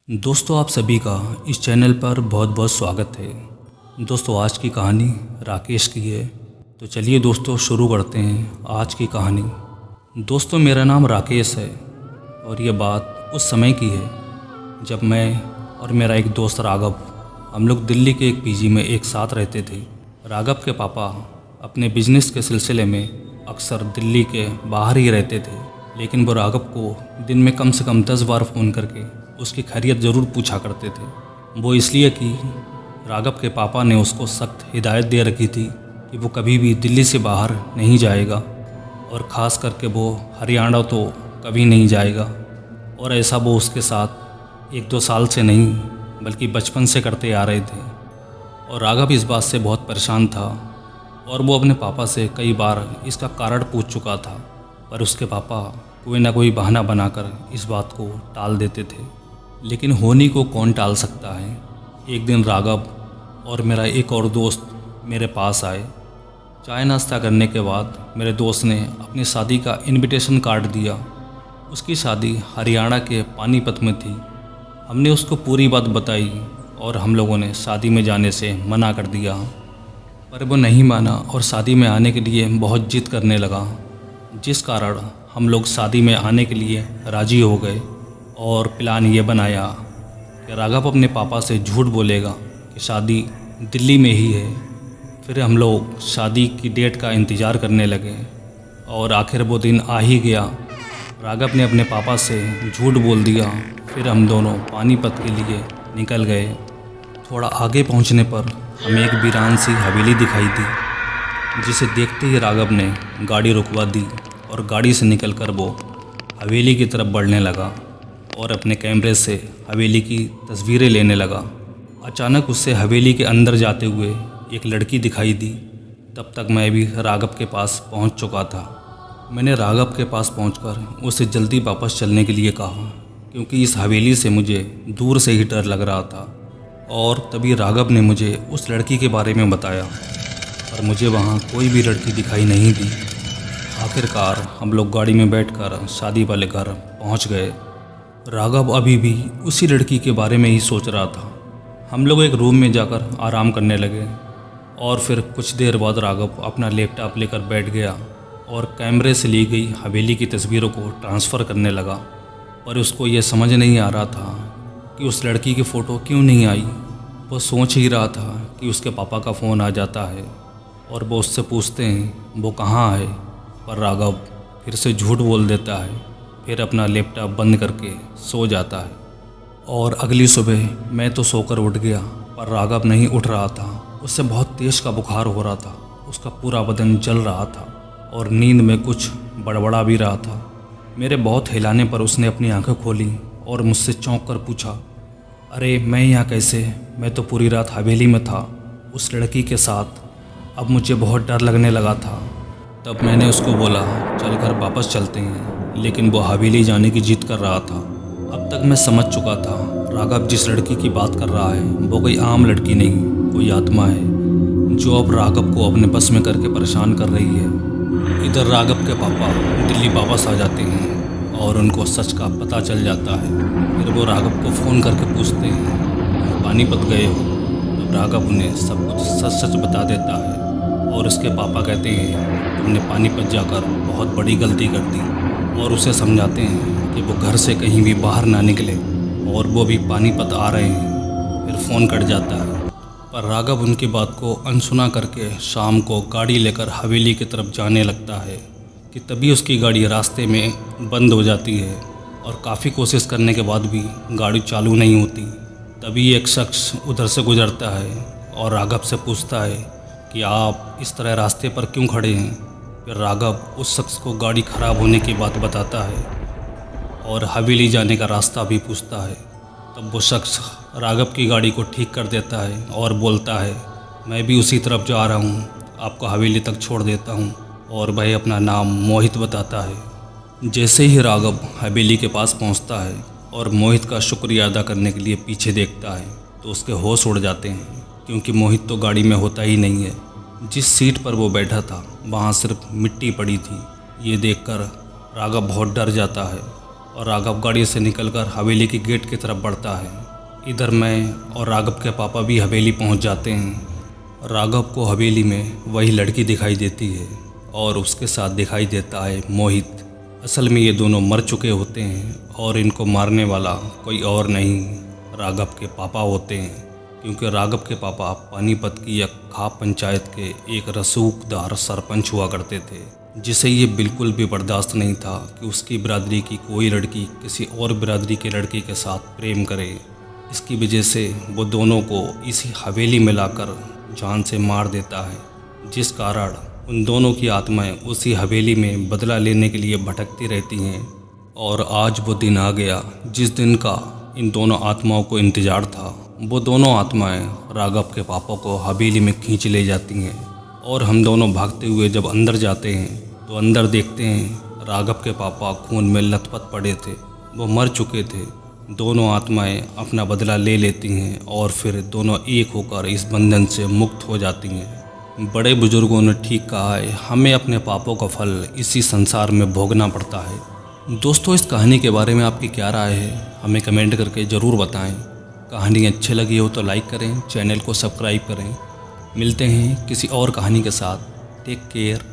दोस्तों, आप सभी का इस चैनल पर बहुत बहुत स्वागत है। दोस्तों, आज की कहानी राकेश की है। तो चलिए दोस्तों, शुरू करते हैं आज की कहानी। दोस्तों, मेरा नाम राकेश है और ये बात उस समय की है जब मैं और मेरा एक दोस्त राघव, हम लोग दिल्ली के एक पीजी में एक साथ रहते थे। राघव के पापा अपने बिजनेस के सिलसिले में अक्सर दिल्ली के बाहर ही रहते थे, लेकिन वो राघव को दिन में कम से कम 10 बार फ़ोन करके उसकी खैरियत ज़रूर पूछा करते थे। वो इसलिए कि राघव के पापा ने उसको सख्त हिदायत दे रखी थी कि वो कभी भी दिल्ली से बाहर नहीं जाएगा और ख़ास करके वो हरियाणा तो कभी नहीं जाएगा। और ऐसा वो उसके साथ 1-2 साल से नहीं बल्कि बचपन से करते आ रहे थे। और राघव इस बात से बहुत परेशान था और वो अपने पापा से कई बार इसका कारण पूछ चुका था, पर उसके पापा कोई ना कोई बहाना बनाकर इस बात को टाल देते थे। लेकिन होनी को कौन टाल सकता है। एक दिन राघव और मेरा एक और दोस्त मेरे पास आए। चाय नाश्ता करने के बाद मेरे दोस्त ने अपनी शादी का इनविटेशन कार्ड दिया। उसकी शादी हरियाणा के पानीपत में थी। हमने उसको पूरी बात बताई और हम लोगों ने शादी में जाने से मना कर दिया, पर वो नहीं माना और शादी में आने के लिए बहुत जिद करने लगा, जिस कारण हम लोग शादी में आने के लिए राज़ी हो गए। और प्लान ये बनाया कि राघव अपने पापा से झूठ बोलेगा कि शादी दिल्ली में ही है। फिर हम लोग शादी की डेट का इंतज़ार करने लगे और आखिर वो दिन आ ही गया। राघव ने अपने पापा से झूठ बोल दिया। फिर हम दोनों पानीपत के लिए निकल गए। थोड़ा आगे पहुंचने पर हमें एक वीरान सी हवेली दिखाई दी, जिसे देखते ही राघव ने गाड़ी रुकवा दी और गाड़ी से निकलकर वो हवेली की तरफ बढ़ने लगा और अपने कैमरे से हवेली की तस्वीरें लेने लगा। अचानक उससे हवेली के अंदर जाते हुए एक लड़की दिखाई दी। तब तक मैं भी राघव के पास पहुंच चुका था। मैंने राघव के पास पहुंचकर उसे जल्दी वापस चलने के लिए कहा, क्योंकि इस हवेली से मुझे दूर से ही डर लग रहा था। और तभी राघव ने मुझे उस लड़की के बारे में बताया, पर मुझे वहाँ कोई भी लड़की दिखाई नहीं दी। आखिरकार हम लोग गाड़ी में बैठकर शादी वाले घर पहुँच गए। राघव अभी भी उसी लड़की के बारे में ही सोच रहा था। हम लोग एक रूम में जाकर आराम करने लगे और फिर कुछ देर बाद राघव अपना लैपटॉप लेकर बैठ गया और कैमरे से ली गई हवेली की तस्वीरों को ट्रांसफ़र करने लगा। पर उसको ये समझ नहीं आ रहा था कि उस लड़की की फ़ोटो क्यों नहीं आई। वो सोच ही रहा था कि उसके पापा का फ़ोन आ जाता है और वो उससे पूछते हैं वो कहाँ है, पर राघव फिर से झूठ बोल देता है। फिर अपना लैपटॉप बंद करके सो जाता है। और अगली सुबह मैं तो सोकर उठ गया, पर राघव नहीं उठ रहा था। उससे बहुत तेज़ का बुखार हो रहा था। उसका पूरा बदन जल रहा था और नींद में कुछ बड़बड़ा भी रहा था। मेरे बहुत हिलाने पर उसने अपनी आंखें खोली और मुझसे चौंक कर पूछा, अरे मैं यहाँ कैसे? मैं तो पूरी रात हवेली में था उस लड़की के साथ। अब मुझे बहुत डर लगने लगा था। तब मैंने उसको बोला, चल घर वापस चलते हैं, लेकिन वो हवेली जाने की जिद कर रहा था। अब तक मैं समझ चुका था राघव जिस लड़की की बात कर रहा है वो कोई आम लड़की नहीं, कोई आत्मा है जो अब राघव को अपने बस में करके परेशान कर रही है। इधर राघव के पापा दिल्ली वापस आ जाते हैं और उनको सच का पता चल जाता है। फिर वो राघव को फ़ोन करके पूछते हैं, तुम पानीपत गए हो? तब राघव उन्हें सब कुछ सच सच बता देता है और उसके पापा कहते हैं, तुमने पानीपत जाकर बहुत बड़ी गलती कर दी, और उसे समझाते हैं कि वो घर से कहीं भी बाहर ना निकले और वो भी पानीपत आ रहे हैं। फिर फ़ोन कट जाता है, पर राघव उनकी बात को अनसुना करके शाम को गाड़ी लेकर हवेली की तरफ जाने लगता है कि तभी उसकी गाड़ी रास्ते में बंद हो जाती है और काफ़ी कोशिश करने के बाद भी गाड़ी चालू नहीं होती। तभी एक शख्स उधर से गुजरता है और राघव से पूछता है कि आप इस तरह रास्ते पर क्यों खड़े हैं। फिर राघव उस शख्स को गाड़ी ख़राब होने की बात बताता है और हवेली जाने का रास्ता भी पूछता है। तब वो शख्स राघव की गाड़ी को ठीक कर देता है और बोलता है, मैं भी उसी तरफ जा रहा हूँ, आपको हवेली तक छोड़ देता हूँ। और वह अपना नाम मोहित बताता है। जैसे ही राघव हवेली के पास पहुँचता है और मोहित का शुक्रिया अदा करने के लिए पीछे देखता है तो उसके होश उड़ जाते हैं, क्योंकि मोहित तो गाड़ी में होता ही नहीं है। जिस सीट पर वो बैठा था वहाँ सिर्फ मिट्टी पड़ी थी। ये देखकर राघव बहुत डर जाता है और राघव गाड़ी से निकलकर हवेली के गेट की तरफ बढ़ता है। इधर मैं और राघव के पापा भी हवेली पहुंच जाते हैं। राघव को हवेली में वही लड़की दिखाई देती है और उसके साथ दिखाई देता है मोहित। असल में ये दोनों मर चुके होते हैं और इनको मारने वाला कोई और नहीं राघव के पापा होते हैं, क्योंकि राघव के पापा पानीपत की एक खाप पंचायत के एक रसूखदार सरपंच हुआ करते थे, जिसे ये बिल्कुल भी बर्दाश्त नहीं था कि उसकी बिरादरी की कोई लड़की किसी और बिरादरी के लड़के के साथ प्रेम करे। इसकी वजह से वो दोनों को इसी हवेली में लाकर जान से मार देता है, जिस कारण उन दोनों की आत्माएं उसी हवेली में बदला लेने के लिए भटकती रहती हैं। और आज वो दिन आ गया जिस दिन का इन दोनों आत्माओं को इंतज़ार था। वो दोनों आत्माएं राघव के पापा को हवेली में खींच ले जाती हैं और हम दोनों भागते हुए जब अंदर जाते हैं तो अंदर देखते हैं राघव के पापा खून में लथपथ पड़े थे, वो मर चुके थे। दोनों आत्माएं अपना बदला ले लेती हैं और फिर दोनों एक होकर इस बंधन से मुक्त हो जाती हैं। बड़े बुजुर्गों ने ठीक कहा है, हमें अपने पापों का फल इसी संसार में भोगना पड़ता है। दोस्तों, इस कहानी के बारे में आपकी क्या राय है, हमें कमेंट करके ज़रूर बताएं। कहानी अच्छी लगी हो तो लाइक करें, चैनल को सब्सक्राइब करें। मिलते हैं किसी और कहानी के साथ। Take care.